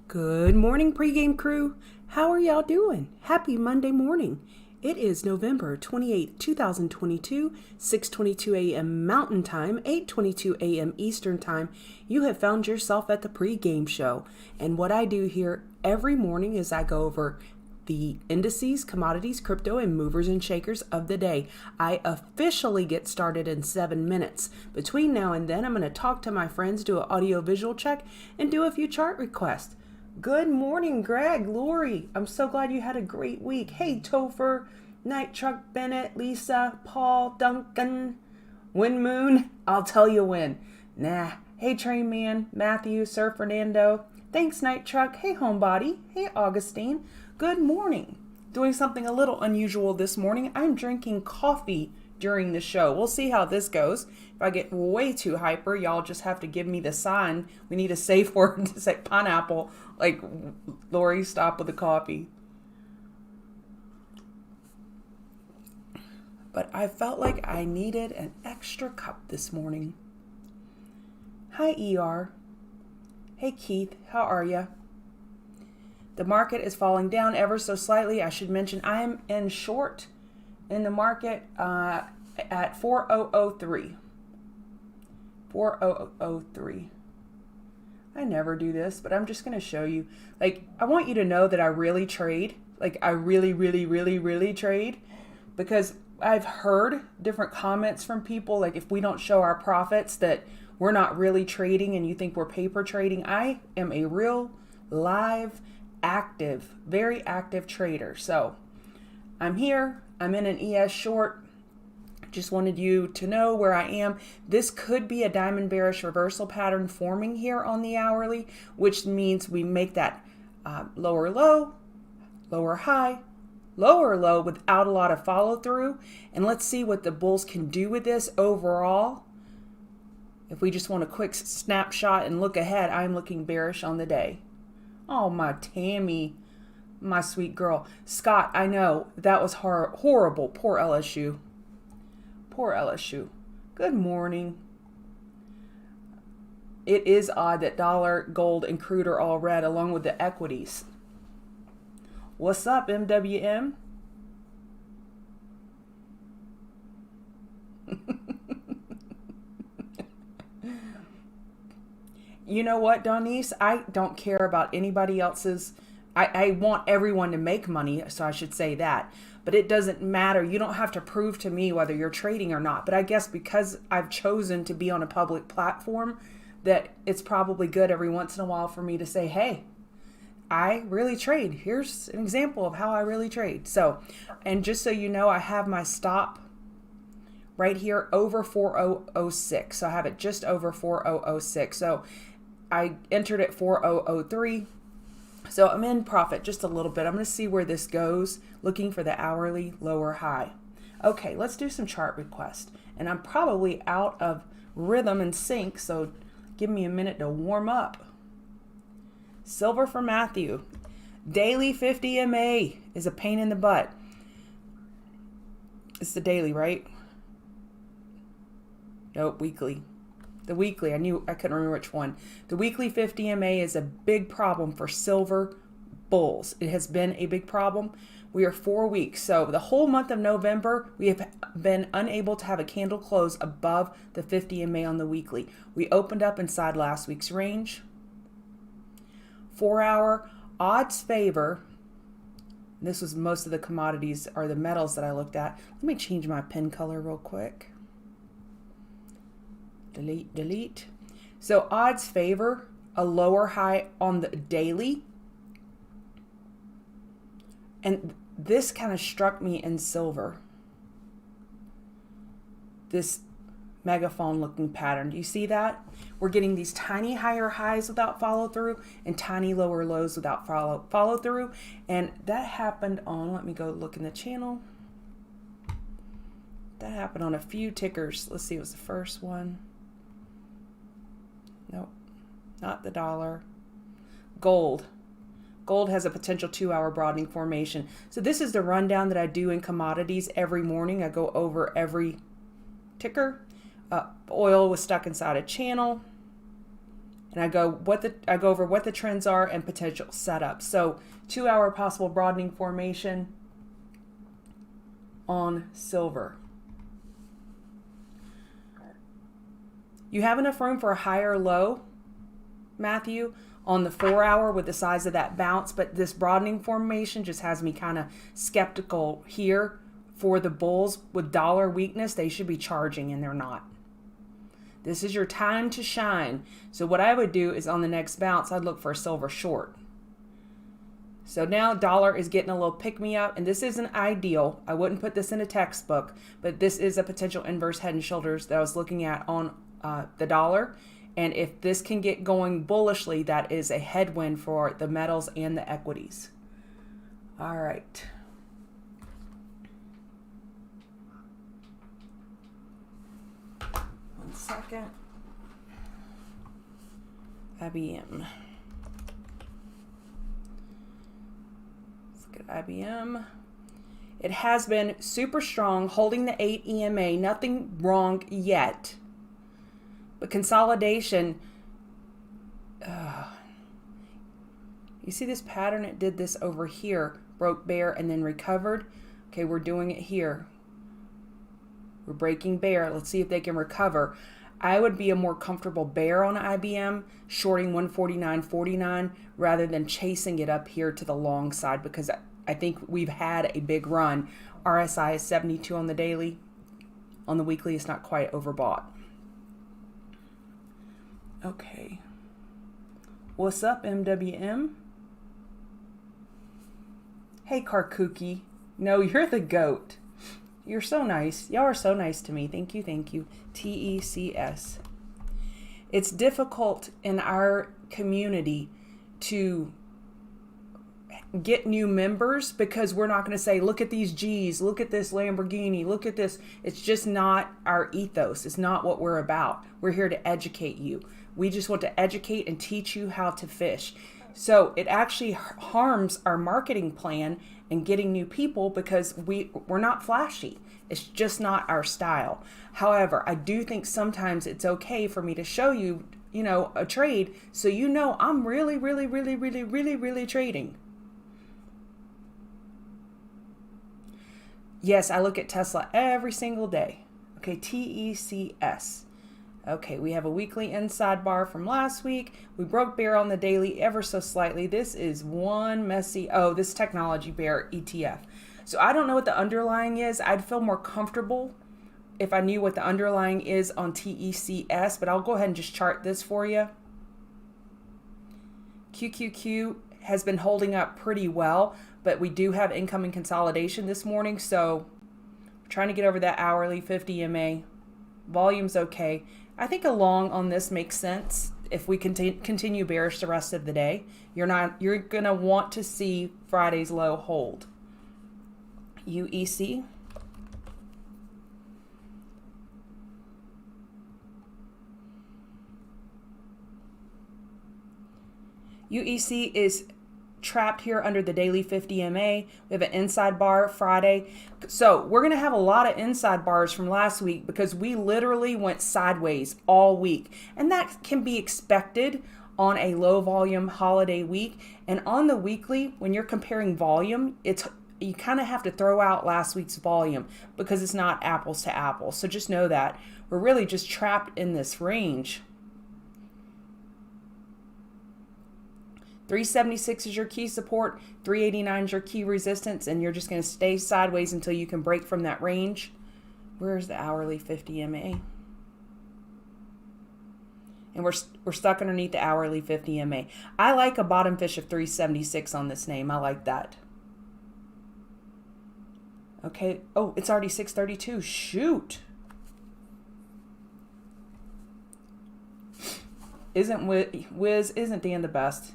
Good morning, pregame crew. How are y'all doing? Happy Monday morning. It is November 28th, 2022, 6:22 a.m. Mountain Time, 8:22 a.m. Eastern Time. You have found yourself at the pregame show. And what I do here every morning is I go over the indices, commodities, crypto, and movers and shakers of the day. I officially get started in 7 minutes. Between now and then, I'm going to talk to my friends, do an audio visual check, and do a few chart requests. Good morning, Greg, Lori. I'm so glad you had a great week. Hey, Topher, Night Truck, Bennett, Lisa, Paul, Duncan, Wind Moon. I'll tell you when. Nah. Hey, Train Man, Matthew, Sir Fernando. Thanks, Night Truck. Hey, Homebody. Hey, Augustine. Good morning. Doing something a little unusual this morning. I'm drinking coffee during the show. We'll see how this goes. If I get way too hyper, y'all just have to give me the sign. We need a safe word to say pineapple. Like, Lori, stop with the coffee. But I felt like I needed an extra cup this morning. Hi, ER. Hey, Keith. How are ya? The market is falling down ever so slightly. I should mention I am in short in the market at 4003. 4003. I never do this, but I'm just going to show you. Like, I want you to know that I really trade. Like, I really trade. Because I've heard different comments from people, like if we don't show our profits that we're not really trading and you think we're paper trading. I am a real live, active, very active trader. So I'm here. I'm in an ES short. Just wanted you to know where I am. This could be a diamond bearish reversal pattern forming here on the hourly, which means we make that lower low, lower high, lower low without a lot of follow through. And let's see what the bulls can do with this overall. If we just want a quick snapshot and look ahead, I'm looking bearish on the day. Oh, my Tammy, my sweet girl. Scott, I know that was horrible. Poor LSU. Poor LSU. Good morning. It is odd that dollar, gold, and crude are all red along with the equities. What's up, MWM? You know what, Donise? I don't care about anybody else's. I want everyone to make money, so I should say that. But it doesn't matter. You don't have to prove to me whether you're trading or not. But I guess because I've chosen to be on a public platform, that it's probably good every once in a while for me to say, hey, I really trade. Here's an example of how I really trade. So, and just so you know, I have my stop right here over 4006. So I have it just over 4006. So I entered at 4003. So I'm in profit just a little bit. I'm going to see where this goes, looking for the hourly lower high. Okay, let's do some chart requests. And I'm probably out of rhythm and sync, so give me a minute to warm up. Silver for Matthew. Daily 50 MA is a pain in the butt. It's the daily, right? Nope, weekly. The weekly, I couldn't remember which one. The weekly 50 MA is a big problem for silver bulls. It has been a big problem. We are 4 weeks. So the whole month of November, we have been unable to have a candle close above the 50 MA on the weekly. We opened up inside last week's range. 4 hour odds favor. This was most of the commodities or the metals that I looked at. Let me change my pen color real quick. Delete. So odds favor a lower high on the daily. And this kind of struck me in silver. This megaphone looking pattern. Do you see that? We're getting these tiny higher highs without follow through and tiny lower lows without follow through. And that happened on, let me go look in the channel. That happened on a few tickers. Let's see, it was the first one. Nope, not the dollar. Gold. Gold has a potential 2-hour broadening formation. So this is the rundown that I do in commodities every morning. I go over every ticker. Oil was stuck inside a channel. and I go over what the trends are and potential setups. So 2-hour possible broadening formation on silver. You have enough room for a higher low, Matthew, on the 4-hour with the size of that bounce, but this broadening formation just has me kind of skeptical here for the bulls. With dollar weakness, they should be charging, and they're not. This is your time to shine. So what I would do is on the next bounce, I'd look for a silver short. So now dollar is getting a little pick-me-up, and this isn't ideal. I wouldn't put this in a textbook, but this is a potential inverse head and shoulders that I was looking at on the dollar. And if this can get going bullishly, that is a headwind for the metals and the equities. All right. One second. IBM. Let's look at IBM. It has been super strong, holding the 8 EMA. Nothing wrong yet. But consolidation, you see this pattern? It did this over here, broke bear and then recovered. Okay, we're doing it here. We're breaking bear. Let's see if they can recover. I would be a more comfortable bear on IBM, shorting 149.49 rather than chasing it up here to the long side, because I think we've had a big run. RSI is 72 on the daily. On the weekly, it's not quite overbought. Okay. What's up, MWM? Hey, Karkuki. No, you're the goat. You're so nice. Y'all are so nice to me. Thank you, thank you. TECS. It's difficult in our community to get new members because we're not going to say, look at these G's, look at this Lamborghini, look at this. It's just not our ethos. It's not what we're about. We're here to educate you. We just want to educate and teach you how to fish. So it actually harms our marketing plan and getting new people because we're not flashy. It's just not our style. However, I do think sometimes it's okay for me to show you, a trade so I'm really, really, really, really, really, really trading. Yes, I look at Tesla every single day. Okay, TECS. Okay, we have a weekly inside bar from last week. We broke bear on the daily ever so slightly. This is one messy, this technology bear ETF. So I don't know what the underlying is. I'd feel more comfortable if I knew what the underlying is on TECS, but I'll go ahead and just chart this for you. QQQ has been holding up pretty well, but we do have incoming consolidation this morning, so we're trying to get over that hourly 50 EMA. Volume's okay. I think a long on this makes sense if we continue bearish the rest of the day. You're going to want to see Friday's low hold. UEC. UEC is trapped here under the daily 50 MA. We have an inside bar Friday. So we're going to have a lot of inside bars from last week because we literally went sideways all week. And that can be expected on a low volume holiday week. And on the weekly, when you're comparing volume, you kind of have to throw out last week's volume because it's not apples to apples. So just know that we're really just trapped in this range. 376 is your key support, 389 is your key resistance, and you're just going to stay sideways until you can break from that range. Where's the hourly 50 MA? And we're stuck underneath the hourly 50 MA. I like a bottom fish of 376 on this name. I like that. Okay. Oh, it's already 632. Shoot. Wiz isn't Dan the best?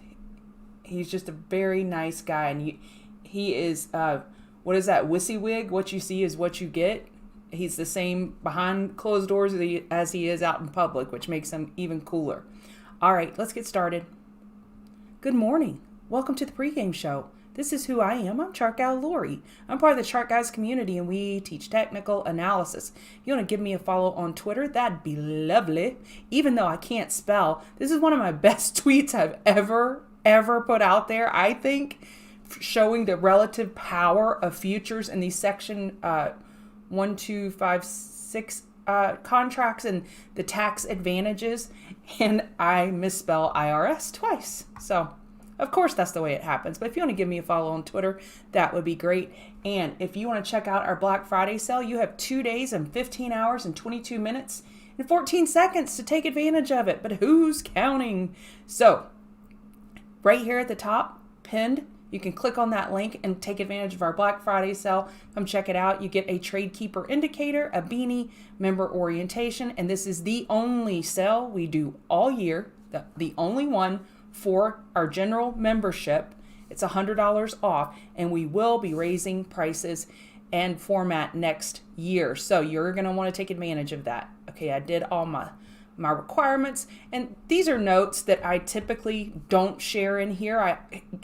He's just a very nice guy, and he is, what is that, WYSIWYG? What you see is what you get. He's the same behind closed doors as he is out in public, which makes him even cooler. All right, let's get started. Good morning. Welcome to the pregame show. This is who I am. I'm Chart Gal Lori. I'm part of the Chart Guys community and we teach technical analysis. If you want to give me a follow on Twitter, that'd be lovely. Even though I can't spell, this is one of my best tweets I've ever put out there, I think, showing the relative power of futures in these section 1256 contracts and the tax advantages, and I misspell IRS twice. So, of course, that's the way it happens. But if you want to give me a follow on Twitter, that would be great. And if you want to check out our Black Friday sale, you have 2 days and 15 hours and 22 minutes and 14 seconds to take advantage of it. But who's counting? So, right here at the top, pinned, you can click on that link and take advantage of our Black Friday sale. Come check it out. You get a Trade Keeper indicator, a beanie, member orientation, and this is the only sale we do all year, the only one for our general membership. It's $100 off, and we will be raising prices and format next year. So you're going to want to take advantage of that. Okay, I did all my requirements, and these are notes that I typically don't share in here.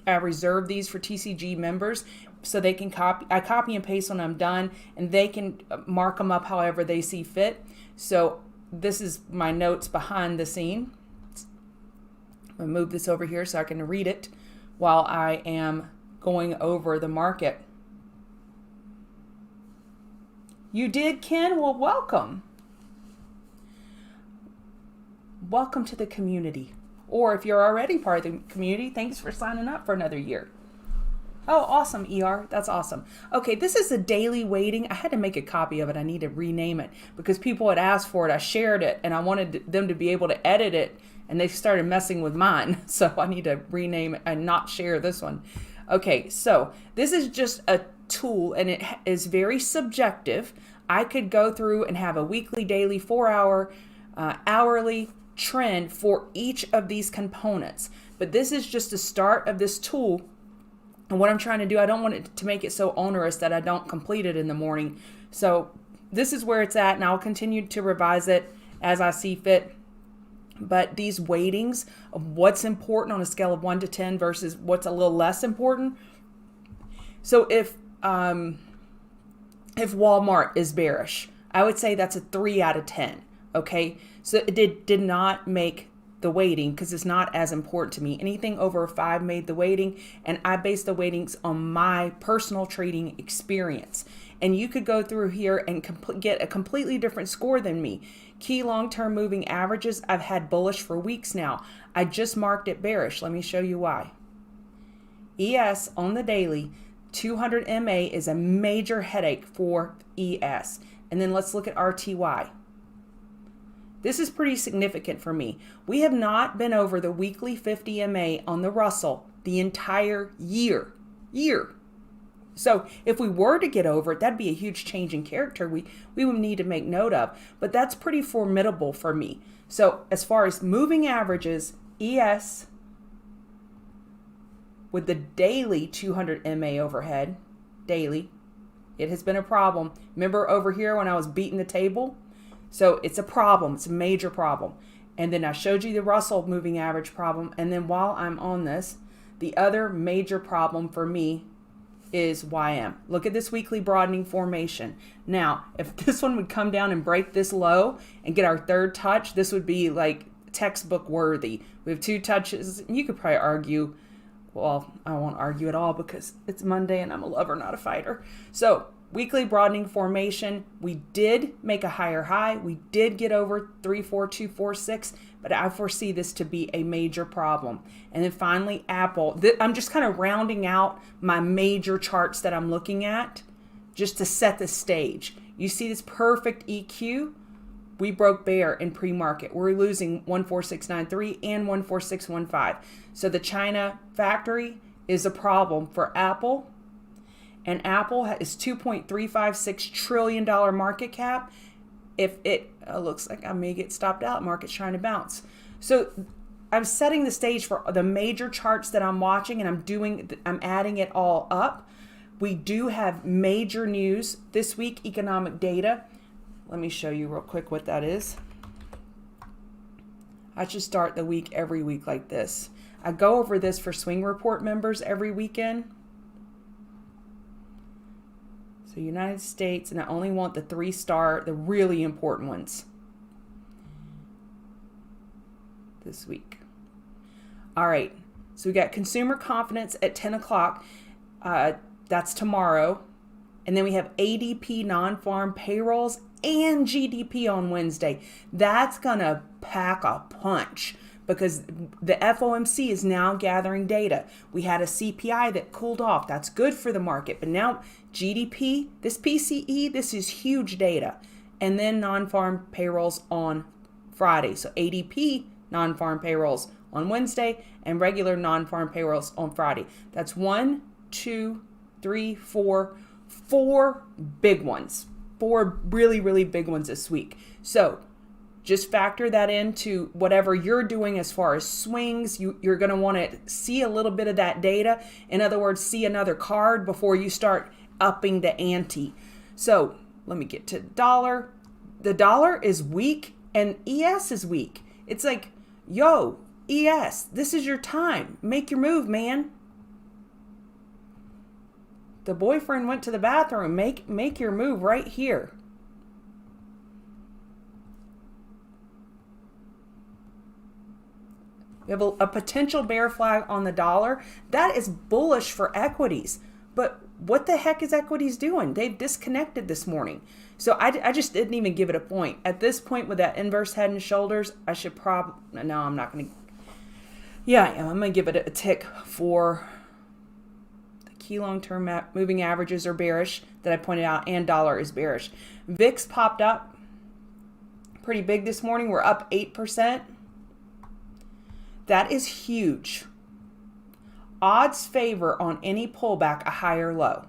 I reserve these for TCG members so they can copy and paste when I'm done, and they can mark them up however they see fit. So this is my notes behind the scene. I'm going to move this over here so I can read it while I am going over the market. You did, Ken? Well, welcome. Welcome to the community. Or if you're already part of the community, thanks for signing up for another year. Oh, awesome, ER. That's awesome. Okay, this is a daily weighting. I had to make a copy of it. I need to rename it because people had asked for it. I shared it and I wanted them to be able to edit it, and they started messing with mine. So I need to rename it and not share this one. Okay, so this is just a tool and it is very subjective. I could go through and have a weekly, daily, 4-hour, hourly trend for each of these components. But this is just the start of this tool. And what I'm trying to do, I don't want it to make it so onerous that I don't complete it in the morning. So this is where it's at, and I'll continue to revise it as I see fit. But these weightings of what's important on a scale of 1 to 10 versus what's a little less important. So if Walmart is bearish, I would say that's a 3 out of 10. Okay, so it did not make the weighting because it's not as important to me. Anything over a 5 made the weighting, and I base the weightings on my personal trading experience. And you could go through here and get a completely different score than me. Key long-term moving averages, I've had bullish for weeks now. I just marked it bearish. Let me show you why. ES on the daily, 200 MA is a major headache for ES. And then let's look at RTY. This is pretty significant for me. We have not been over the weekly 50 MA on the Russell the entire year. So if we were to get over it, that'd be a huge change in character we would need to make note of. But that's pretty formidable for me. So as far as moving averages, ES with the daily 200 MA overhead, daily, it has been a problem. Remember over here when I was beating the table? So it's a problem. It's a major problem. And then I showed you the Russell moving average problem. And then while I'm on this, the other major problem for me is YM. Look at this weekly broadening formation. Now, if this one would come down and break this low and get our third touch, this would be like textbook worthy. We have 2 touches. You could probably argue, well, I won't argue at all because it's Monday and I'm a lover, not a fighter. So weekly broadening formation, we did make a higher high. We did get over 34246, but I foresee this to be a major problem. And then finally, Apple. I'm just kind of rounding out my major charts that I'm looking at just to set the stage. You see this perfect EQ? We broke bear in pre-market. We're losing 14693 and 14615. So the China factory is a problem for Apple. And Apple is $2.356 trillion market cap. If it looks like I may get stopped out, market's trying to bounce. So I'm setting the stage for the major charts that I'm watching, and I'm adding it all up. We do have major news this week, economic data. Let me show you real quick what that is. I should start the week every week like this. I go over this for Swing Report members every weekend. So United States, and I only want the 3-star, the really important ones this week. All right, so we got consumer confidence at 10 o'clock. That's tomorrow. And then we have ADP non-farm payrolls and GDP on Wednesday. That's going to pack a punch because the FOMC is now gathering data. We had a CPI that cooled off. That's good for the market. But now GDP, this PCE, this is huge data. And then non-farm payrolls on Friday. So ADP non-farm payrolls on Wednesday and regular non-farm payrolls on Friday. That's 1, 2, 3, 4 big ones. 4 really, really big ones this week. So just factor that into whatever you're doing as far as swings. You're going to want to see a little bit of that data. In other words, see another card before you start upping the ante. So let me get to the dollar. The dollar is weak and ES is weak. It's like, yo, ES, this is your time. Make your move, man. The boyfriend went to the bathroom. Make your move right here. We have a potential bear flag on the dollar. That is bullish for equities. But what the heck is equities doing? They've disconnected this morning. So I just didn't even give it a point. At this point with that inverse head and shoulders, I should probably... No, I'm not going to... Yeah, I am. I'm going to give it a tick for... Key long-term moving averages are bearish that I pointed out, and dollar is bearish. VIX popped up pretty big this morning. We're up 8%. That is huge. Odds favor on any pullback a higher low.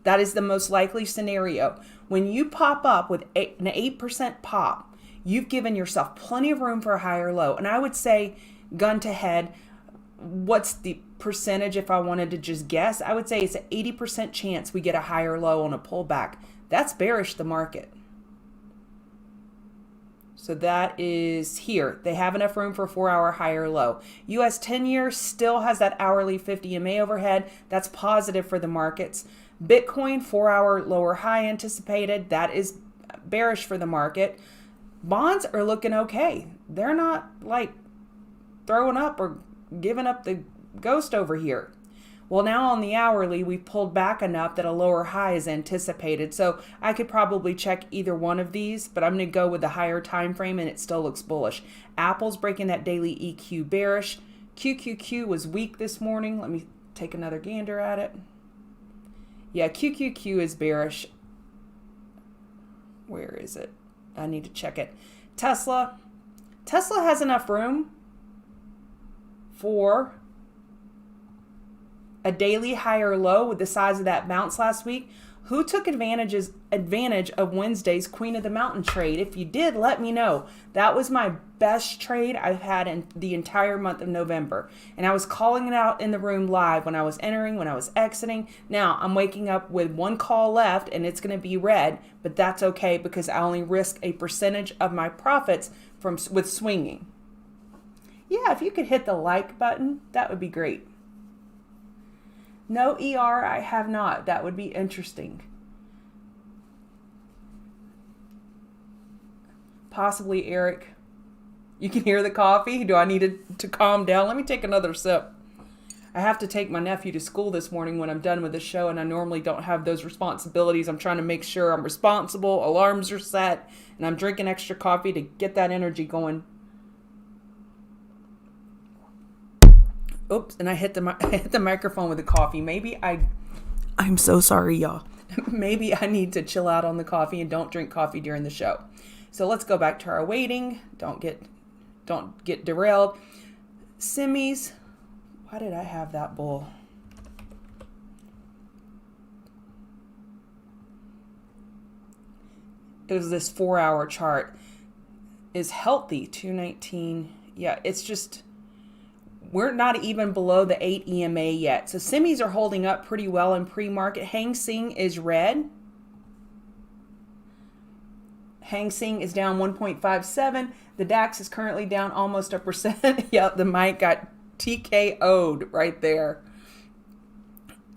That is the most likely scenario. When you pop up with an 8% pop, you've given yourself plenty of room for a higher low. And I would say, gun to head, what's the percentage if I wanted to just guess? I would say it's an 80% chance we get a higher low on a pullback. That's bearish the market. So that is here. They have enough room for a 4-hour higher low. US 10-year still has that hourly 50 MA overhead. That's positive for the markets. Bitcoin, 4-hour lower high anticipated. That is bearish for the market. Bonds are looking okay. They're not like throwing up or giving up the ghost over here. Well, now on the hourly, we've pulled back enough that a lower high is anticipated. So I could probably check either one of these, but I'm going to go with the higher time frame and it still looks bullish. Apple's breaking that daily EQ bearish. QQQ was weak this morning. Let me take another gander at it. Yeah, QQQ is bearish. Where is it? I need to check it. Tesla has enough room for a daily higher low with the size of that bounce last week. Who took advantage of Wednesday's Queen of the Mountain trade? If you did, let me know. That was my best trade I've had in the entire month of November. And I was calling it out in the room live when I was entering, when I was exiting. Now I'm waking up with one call left and it's going to be red, but that's okay because I only risk a percentage of my profits with swinging. Yeah, if you could hit the like button, that would be great. No ER, I have not. That would be interesting. Possibly, Eric. You can hear the coffee? Do I need to calm down? Let me take another sip. I have to take my nephew to school this morning when I'm done with the show, and I normally don't have those responsibilities. I'm trying to make sure I'm responsible, alarms are set, and I'm drinking extra coffee to get that energy going. Oops, and I hit the microphone with the coffee. I'm so sorry, y'all. Maybe I need to chill out on the coffee and don't drink coffee during the show. So let's go back to our waiting. Don't get derailed. Semis. Why did I have that bull? It was this 4-hour chart. Is healthy, 219. Yeah, it's just... We're not even below the 8 EMA yet. So semis are holding up pretty well in pre-market. Hang Seng is red. Hang Seng is down 1.57. The DAX is currently down almost 1%. Yeah, the mic got TKO'd right there.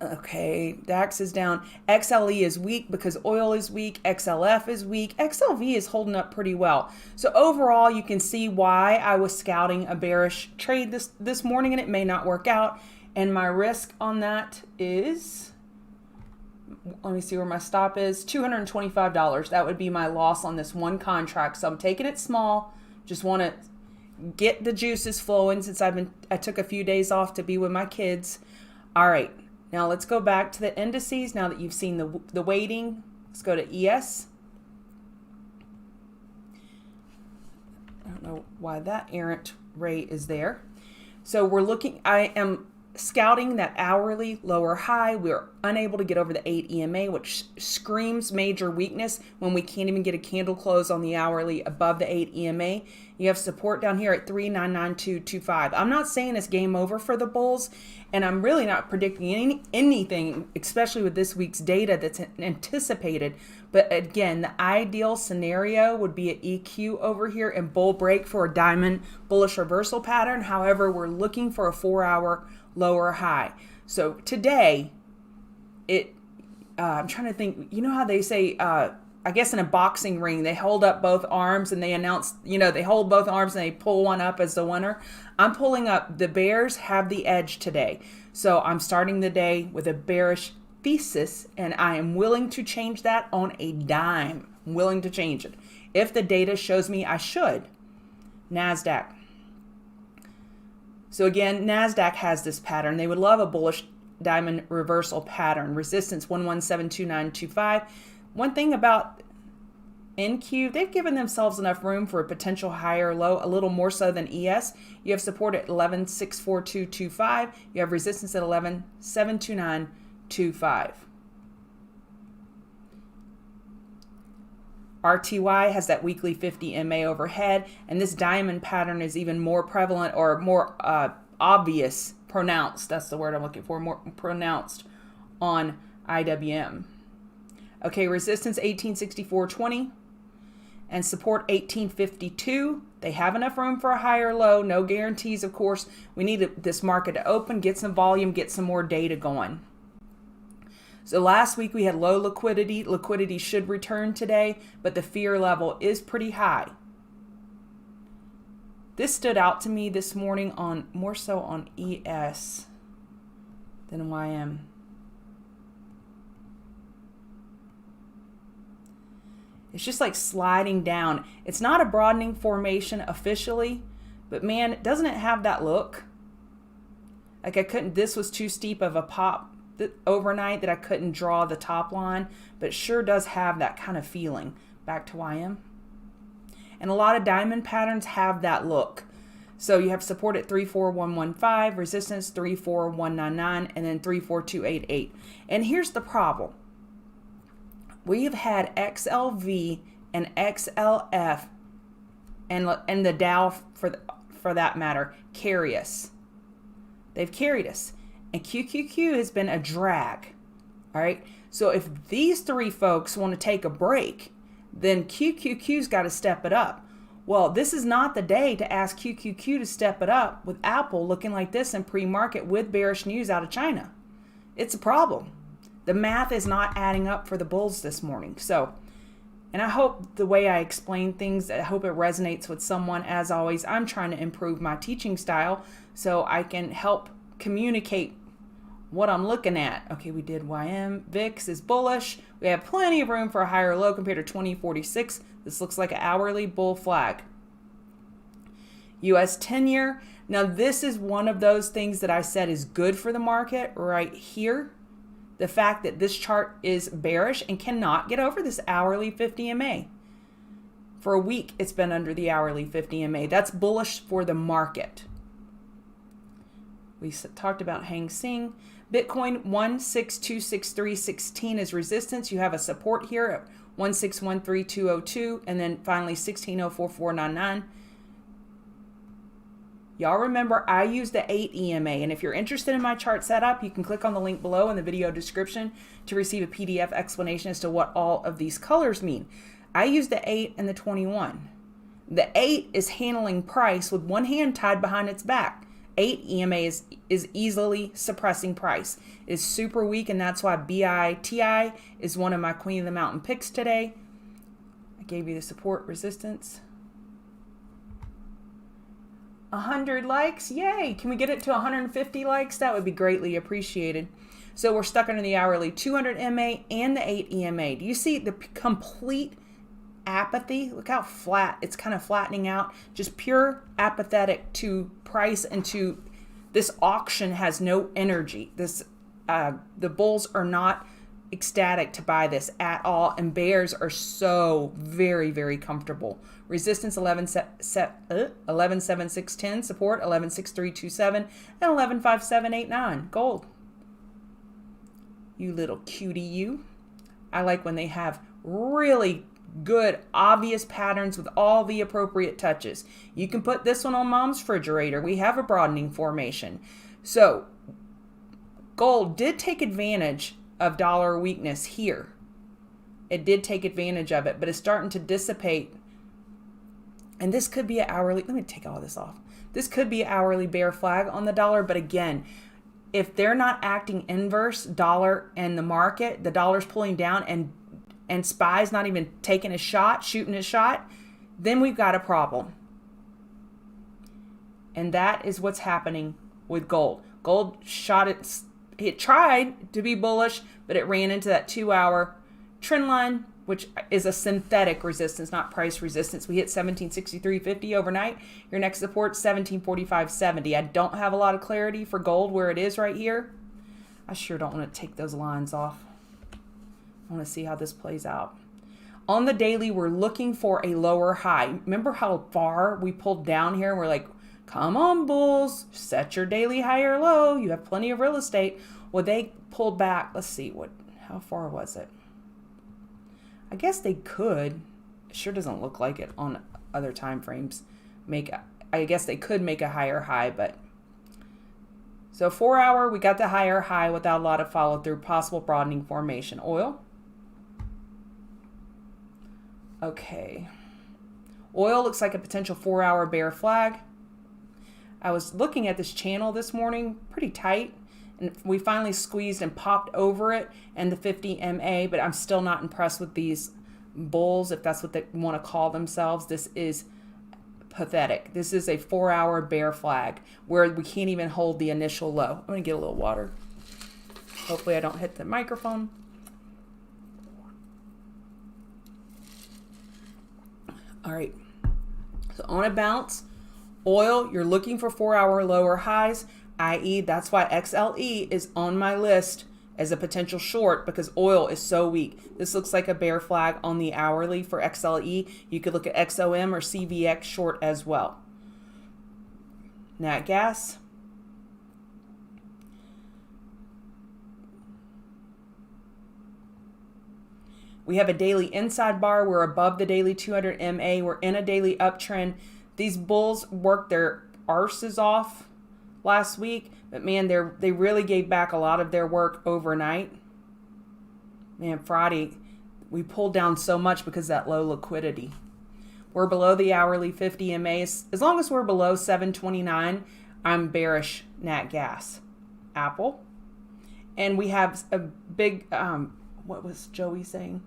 Okay, DAX is down. XLE is weak because oil is weak. XLF is weak. XLV is holding up pretty well. So overall, you can see why I was scouting a bearish trade this morning, and it may not work out. And my risk on that is, let me see where my stop is, $225. That would be my loss on this one contract. So I'm taking it small. Just want to get the juices flowing since I took a few days off to be with my kids. All right. Now let's go back to the indices. Now that you've seen the weighting, let's go to ES. I don't know why that errant ray is there. So we're looking, I am scouting that hourly lower high. We're unable to get over the 8 EMA, which screams major weakness when we can't even get a candle close on the hourly above the 8 EMA. You have support down here at 3,992.25. I'm not saying it's game over for the bulls, and I'm really not predicting anything, especially with this week's data that's anticipated. But again, the ideal scenario would be an EQ over here and bull break for a diamond bullish reversal pattern. However, we're looking for a 4-hour lower high. So today, I'm trying to think, you know how they say, I guess in a boxing ring, they hold up both arms and they announce, they hold both arms and they pull one up as the winner. I'm pulling up, the bears have the edge today. So I'm starting the day with a bearish thesis, and I am willing to change that on a dime. I'm willing to change it. If the data shows me I should. NASDAQ. So again, NASDAQ has this pattern. They would love a bullish diamond reversal pattern. Resistance 1172.925. One thing about NQ, they've given themselves enough room for a potential higher low, a little more so than ES. You have support at 11,642.25. You have resistance at 11,729.25. RTY has that weekly 50 MA overhead, and this diamond pattern is even more prevalent or more obvious, pronounced. That's the word I'm looking for, more pronounced on IWM. Okay, resistance 1864.20 and support 1852. They have enough room for a higher low. No guarantees, of course. We need this market to open, get some volume, get some more data going. So last week we had low liquidity. Liquidity should return today, but the fear level is pretty high. This stood out to me this morning on more so on ES than YM. It's just like sliding down. It's not a broadening formation officially, but man, doesn't it have that look? Like this was too steep of a pop overnight that I couldn't draw the top line, but it sure does have that kind of feeling. Back to YM. And a lot of diamond patterns have that look. So you have support at 34115, resistance 34199, and then 34288. And here's the problem. We've had XLV and XLF and the Dow for that matter carry us. They've carried us. And QQQ has been a drag. All right. So if these three folks want to take a break, then QQQ's got to step it up. Well, this is not the day to ask QQQ to step it up with Apple looking like this in pre-market with bearish news out of China. It's a problem. The math is not adding up for the bulls this morning. So, and I hope the way I explain things, I hope it resonates with someone. As always, I'm trying to improve my teaching style so I can help communicate what I'm looking at. Okay, we did YM. VIX is bullish. We have plenty of room for a higher low compared to 2046. This looks like an hourly bull flag. US 10-year. Now, this is one of those things that I said is good for the market right here. The fact that this chart is bearish and cannot get over this hourly 50 MA. For a week, it's been under the hourly 50 MA. That's bullish for the market. We talked about Hang Seng. Bitcoin 16263.16 is resistance. You have a support here at 1613202, and then finally 1604499. Y'all remember I use the 8 EMA, and if you're interested in my chart setup, you can click on the link below in the video description to receive a PDF explanation as to what all of these colors mean. I use the 8 and the 21. The 8 is handling price with one hand tied behind its back. 8 EMA is easily suppressing price. It's super weak, and that's why BITI is one of my Queen of the Mountain picks today. I gave you the support resistance. 100 likes, yay! Can we get it to 150 likes? That would be greatly appreciated. So we're stuck under the hourly 200 MA and the 8 EMA. Do you see the complete apathy? Look how flat, it's kind of flattening out. Just pure apathetic to price, and to this auction has no energy. The bulls are not ecstatic to buy this at all, and bears are so very, very comfortable. Resistance 11.7610, support 11.6327, and 11.5789. Gold. You little cutie, you. I like when they have really good, obvious patterns with all the appropriate touches. You can put this one on mom's refrigerator. We have a broadening formation. So gold did take advantage of dollar weakness here. It did take advantage of it, but it's starting to dissipate. And this could be an hourly, let me take all this off. This could be an hourly bear flag on the dollar, but again, if they're not acting inverse, dollar and the market, the dollar's pulling down, and SPY's not even taking a shot, shooting a shot, then we've got a problem. And that is what's happening with gold. Gold shot it tried to be bullish, but it ran into that 2-hour trend line, which is a synthetic resistance, not price resistance. We hit 1763.50 overnight. Your next support, 1745.70. I don't have a lot of clarity for gold where it is right here. I sure don't want to take those lines off. I want to see how this plays out. On the daily, we're looking for a lower high. Remember how far we pulled down here? And we're like, come on, bulls, set your daily high or low. You have plenty of real estate. Well, they pulled back. Let's see, how far was it? I guess they could. It sure doesn't look like it on other time frames. I guess they could make a higher high, but so 4-hour, we got the higher high without a lot of follow through. Possible broadening formation. Oil. Okay. Oil looks like a potential 4-hour bear flag. I was looking at this channel this morning, pretty tight, and we finally squeezed and popped over it and the 50 MA, but I'm still not impressed with these bulls, if that's what they want to call themselves. This is pathetic. This is a 4-hour bear flag where we can't even hold the initial low. I'm going to get a little water. Hopefully I don't hit the microphone. All right. So on a bounce, oil, you're looking for 4-hour lower highs, i.e. that's why XLE is on my list as a potential short, because oil is so weak. This looks like a bear flag on the hourly for XLE. You could look at XOM or CVX short as well. Nat gas. We have a daily inside bar. We're above the daily 200 MA. We're in a daily uptrend. These bulls worked their arses off last week, but man, they really gave back a lot of their work overnight. Man, Friday, we pulled down so much because of that low liquidity. We're below the hourly 50 MA. As long as we're below 729, I'm bearish nat gas. Apple. And we have a big, what was Joey saying?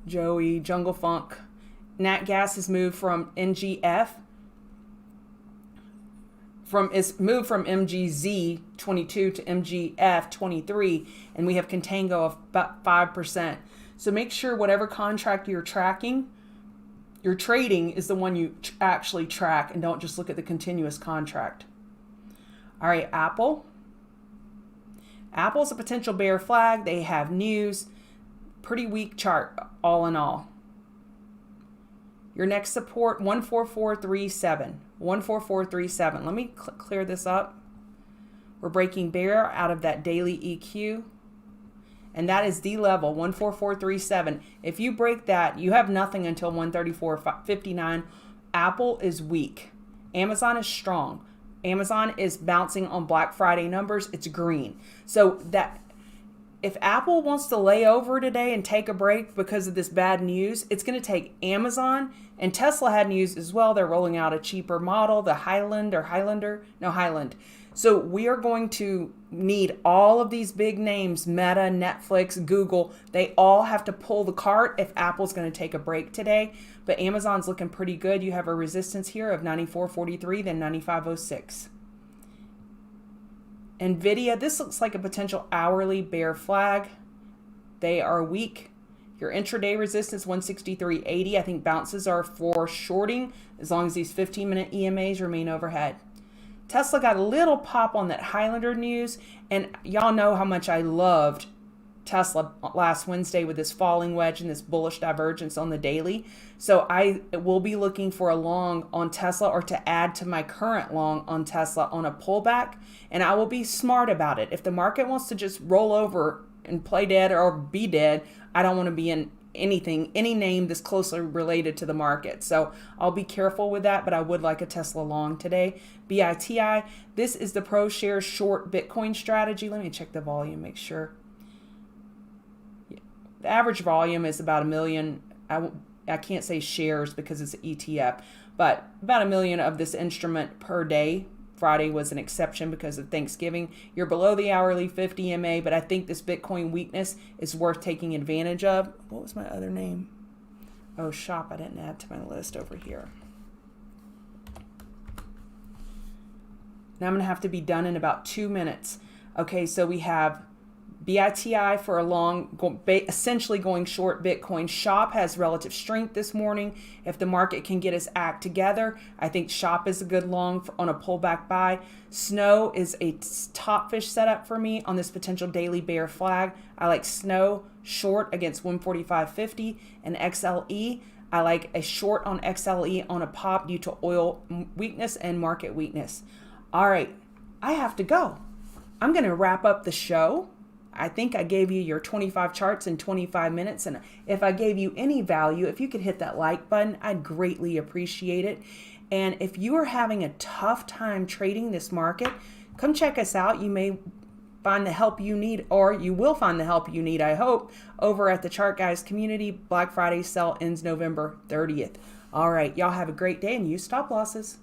Joey, Jungle Funk. Nat gas has moved from NGF. It's moved from MGZ 22 to MGF 23, and we have contango of about 5%. So make sure whatever contract you're tracking, your trading is the one you actually track, and don't just look at the continuous contract. All right, Apple. Apple's a potential bear flag. They have news. Pretty weak chart, all in all. Your next support, 14437. 14437. Let me clear this up. We're breaking bear out of that daily EQ. And that is the level, 14437. If you break that, you have nothing until 134.59. Apple is weak. Amazon is strong. Amazon is bouncing on Black Friday numbers. It's green. So that if Apple wants to lay over today and take a break because of this bad news, it's going to take Amazon, and Tesla had news as well. They're rolling out a cheaper model, the Highland. So we are going to need all of these big names, Meta, Netflix, Google. They all have to pull the cart if Apple's going to take a break today. But Amazon's looking pretty good. You have a resistance here of 94.43, then 95.06. NVIDIA, this looks like a potential hourly bear flag. They are weak. Your intraday resistance, 163.80. I think bounces are for shorting as long as these 15-minute EMAs remain overhead. Tesla got a little pop on that Highlander news, and y'all know how much I loved Tesla last Wednesday with this falling wedge and this bullish divergence on the daily. So I will be looking for a long on Tesla, or to add to my current long on Tesla on a pullback, and I will be smart about it. If the market wants to just roll over and play dead or be dead, I don't want to be in any name that's closely related to the market. So I'll be careful with that, but I would like a Tesla long today. BITI, this is the pro share short Bitcoin strategy. Let me check the volume, make sure. The average volume is about 1 million. I can't say shares because it's an ETF, but about 1 million of this instrument per day. Friday was an exception because of Thanksgiving. You're below the hourly 50 MA, but I think this Bitcoin weakness is worth taking advantage of. What was my other name? Oh, shop. I didn't add to my list over here. Now I'm going to have to be done in about 2 minutes. Okay, so we have BITI for a long, essentially going short Bitcoin. SHOP has relative strength this morning. If the market can get its act together, I think SHOP is a good long on a pullback buy. SNO is a top fish setup for me on this potential daily bear flag. I like SNO short against 145.50, and XLE. I like a short on XLE on a pop due to oil weakness and market weakness. All right, I have to go. I'm going to wrap up the show. I think I gave you your 25 charts in 25 minutes. And if I gave you any value, if you could hit that like button, I'd greatly appreciate it. And if you are having a tough time trading this market, come check us out. You may find the help you need, or you will find the help you need, I hope, over at the Chart Guys community. Black Friday sale ends November 30th. All right, y'all have a great day and use stop losses.